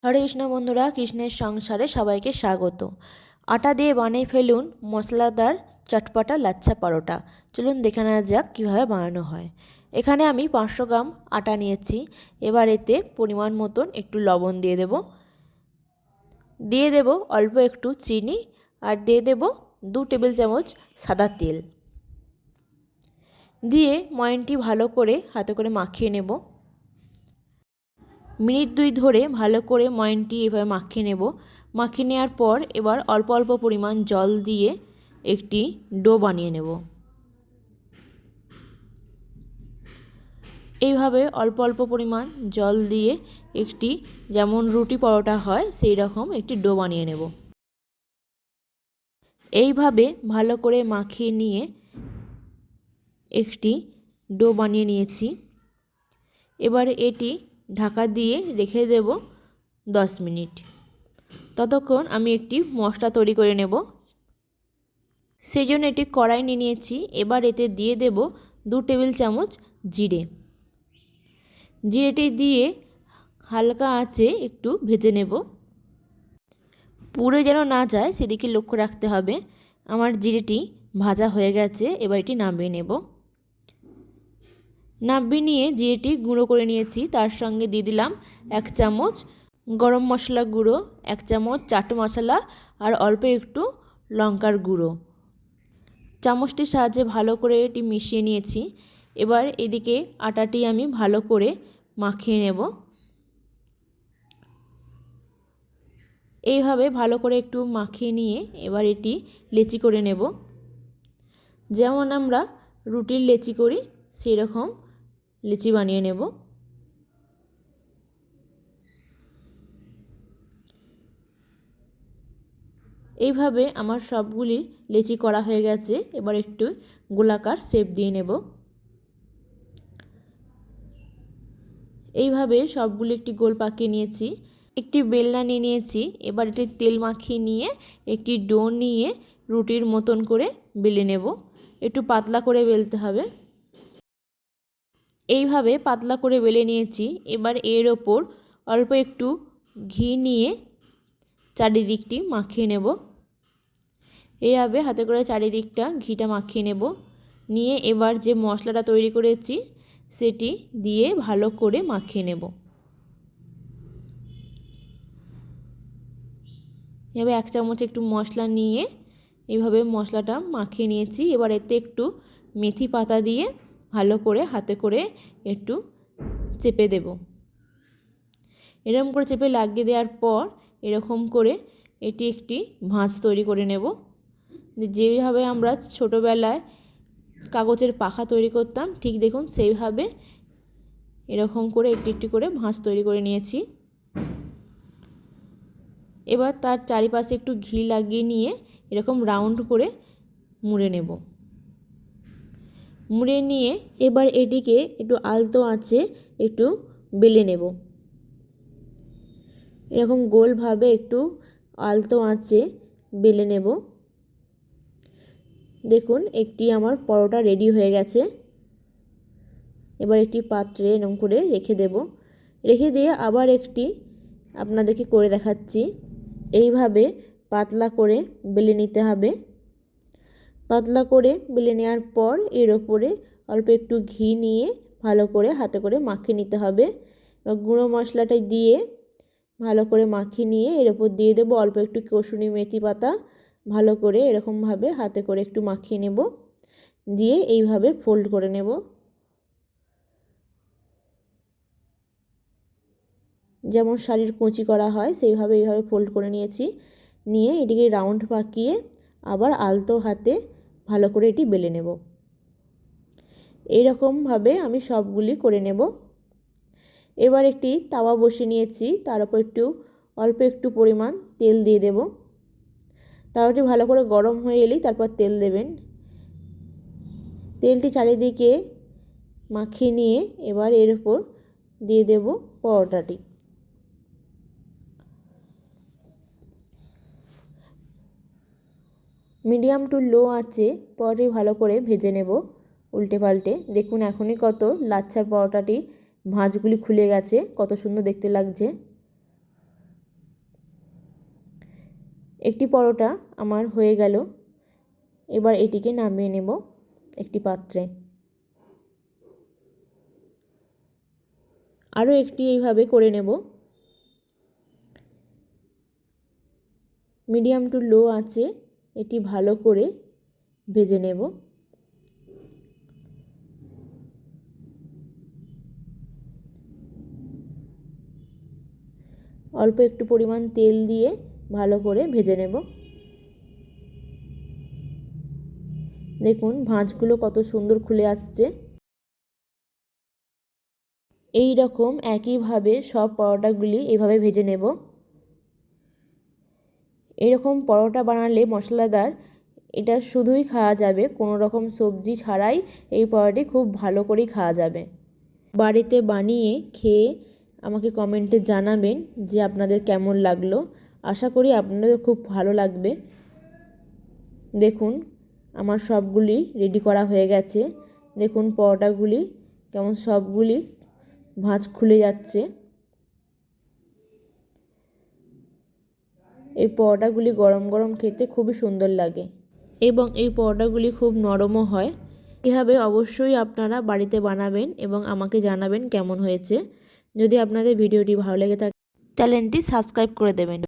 হরে কৃষ্ণ বন্ধুরা, কৃষ্ণের সংসারে সবাইকে স্বাগত। আটা দিয়ে বানিয়ে ফেলুন মশলাদার চটপটা লাচ্ছা পরোটা। চলুন দেখে নেওয়া যাক কীভাবে বানানো হয়। এখানে আমি 500 গ্রাম আটা নিয়েছি। এবার এতে পরিমাণ মতন একটু লবণ দিয়ে দেব অল্প একটু চিনি, আর দিয়ে দেব 2 টেবিল চামচ সাদা তেল। দিয়ে ময়ানটি ভালো করে হাতে করে মাখিয়ে নেব। মিনিট 2 ধরে ভালো করে ময়ানটি এভাবে মাখিয়ে নেব। মাখিয়ে নেওয়ার পর এবার অল্প অল্প পরিমাণ জল দিয়ে একটি ডো বানিয়ে নেব। এইভাবে অল্প অল্প পরিমাণ জল দিয়ে একটি, যেমন রুটি পরোটা হয় সেই রকম একটি ডো বানিয়ে নেব। এইভাবে ভালো করে মাখিয়ে নিয়ে একটি ডো বানিয়ে নিয়েছি। এবার এটি ঢাকা দিয়ে রেখে দেব 10 মিনিট। ততক্ষণ আমি একটি মশলা তৈরি করে নেব। সেই জন্য একটি কড়াই নিয়ে নিয়েছি। এবার এতে দিয়ে দেব 2 টেবিল চামচ জিরে। জিরেটি দিয়ে হালকা আঁচে একটু ভেজে নেব। পুড়ে যেন না যায় সেদিকে লক্ষ্য রাখতে হবে। আমার জিরেটি ভাজা হয়ে গেছে। এবার এটি নামিয়ে নেব। নামিয়ে নিয়ে জিরেটি গুঁড়ো করে নিয়েছি। তার সঙ্গে দিয়ে দিলাম 1 চামচ গরম মশলা গুঁড়ো, 1 চামচ চাট মশলা, আর অল্প একটু লঙ্কার গুঁড়ো। চামচটির সাহায্যে ভালো করে এটি মিশিয়ে নিয়েছি। এবার এদিকে আটাটি আমি ভালো করে মাখিয়ে নেব। এইভাবে ভালো করে একটু মাখিয়ে নিয়ে এবার এটি লেচি করে নেব। যেমন আমরা রুটির লেচি করি সেই রকম লেচি বানিয়ে নেব। এইভাবে আমার সবগুলি লেচি করা হয়ে গেছে। এবার একটু গোলাকার শেপ দিয়ে নেব। এইভাবে সবগুলি একটি গোল পাকিয়ে নিয়েছি। একটি বেলনা নিয়ে নিয়েছি। এবার এটি তেল মাখিয়ে নিয়ে একটি ডো নিয়ে রুটির মতন করে বেলে নেব। একটু পাতলা করে বেলতে হবে। এইভাবে পাতলা করে বেলে নিয়েছি। এবার এর ওপর অল্প একটু ঘি নিয়ে চারিদিকটি মাখিয়ে নেব। এইভাবে হাতে করে চারিদিকটা ঘিটা মাখিয়ে নেব। নিয়ে এবার যে মশলাটা তৈরি করেছি সেটি দিয়ে ভালো করে মাখিয়ে নেব। এভাবে 1 চামচ একটু মশলা নিয়ে এইভাবে মশলাটা মাখিয়ে নিয়েছি। এবার এতে একটু মেথি পাতা দিয়ে ভালো করে হাতে করে একটু চেপে দেব। এরকম করে চেপে লাগিয়ে দেওয়ার পর এরকম করে এটি একটি ভাঁজ তৈরি করে নেব। যেভাবে আমরা ছোটোবেলায় কাগজের পাখা তৈরি করতাম ঠিক দেখুন সেইভাবে এরকম করে একটি একটি করে ভাঁজ তৈরি করে নিয়েছি। এবার তার চারিপাশে একটু ঘি লাগিয়ে নিয়ে এরকম রাউন্ড করে মুড়ে নেব। মুড়ে নিয়ে এবার এটিকে একটু আলতো আঁচে একটু বেলে নেব। এরকম গোলভাবে একটু আলতো আঁচে বেলে নেব। দেখুন একটি আমার পরোটা রেডি হয়ে গেছে। এবার একটি পাত্রে এরকম করে রেখে দেব। রেখে দিয়ে আবার একটি আপনাদেরকে করে দেখাচ্ছি। এইভাবে পাতলা করে বেলে নিতে হবে। পাতলা করে বেলে নেওয়ার পর এর ওপরে অল্প একটু ঘি নিয়ে ভালো করে হাতে করে মাখিয়ে নিতে হবে। গুঁড়ো মশলাটা দিয়ে ভালো করে মাখিয়ে নিয়ে এর ওপর দিয়ে দেবো অল্প একটু কসুরি মেথি পাতা। ভালো করে এরকমভাবে হাতে করে একটু মাখিয়ে নেব। দিয়ে এইভাবে ফোল্ড করে নেব। যেমন শাড়ির কুঁচি করা হয় সেইভাবে এইভাবে ফোল্ড করে নিয়েছি। নিয়ে এটিকে রাউন্ড পাকিয়ে আবার আলতো হাতে ভালো করে এটি বেলে নেব। এইরকমভাবে আমি সবগুলি করে নেব। এবার একটি তাওয়া বসিয়ে নিয়েছি। তার উপর অল্প একটু পরিমাণ তেল দিয়ে দেব। তাওয়াটি ভালো করে গরম হয়ে এলেই তারপর তেল দেবেন। তেলটি চারিদিকে মাখিয়ে নিয়ে এবার এর উপর দিয়ে দেব পরোটাটি। মিডিয়াম টু লো আঁচে পরোটাটি ভালো করে ভেজে নেব উল্টে পাল্টে। দেখুন এখনই কত লাচ্ছার পরোটাটি ভাঁজগুলি খুলে গেছে, কত সুন্দর দেখতে লাগছে। একটি পরোটা আমার হয়ে গেল। এবার এটিকে নামিয়ে নেব একটি পাত্রে। আরও একটি এইভাবে করে নেব। মিডিয়াম টু লো আঁচে এটি ভালো করে ভেজে নেব। অল্প একটু পরিমাণ তেল দিয়ে ভালো করে ভেজে নেব। দেখুন ভাঁজগুলো কত সুন্দর খুলে আসছে। এই রকম একইভাবে সব পরোটাগুলি এভাবে ভেজে নেব। এরকম পরোটা বানালে মশলাদার, এটা শুধুই খাওয়া যাবে, কোনো রকম সবজি ছাড়াই এই পরোটাটি খুব ভালো করেই খাওয়া যাবে। বাড়িতে বানিয়ে খেয়ে আমাকে কমেন্টে জানাবেন যে আপনাদের কেমন লাগলো। আশা করি আপনাদের খুব ভালো লাগবে। দেখুন আমার সবগুলি রেডি করা হয়ে গেছে। দেখুন পরোটাগুলি কেমন সবগুলি ভাঁজ খুলে যাচ্ছে। এই পরোটাগুলি গরম গরম খেতে খুবই সুন্দর লাগে এবং এই পরোটাগুলি খুব নরমও হয়। এভাবে অবশ্যই আপনারা বাড়িতে বানাবেন এবং আমাকে জানাবেন কেমন হয়েছে। যদি আপনাদের ভিডিওটি ভালো লেগে থাকে চ্যানেলটি সাবস্ক্রাইব করে দেবেন।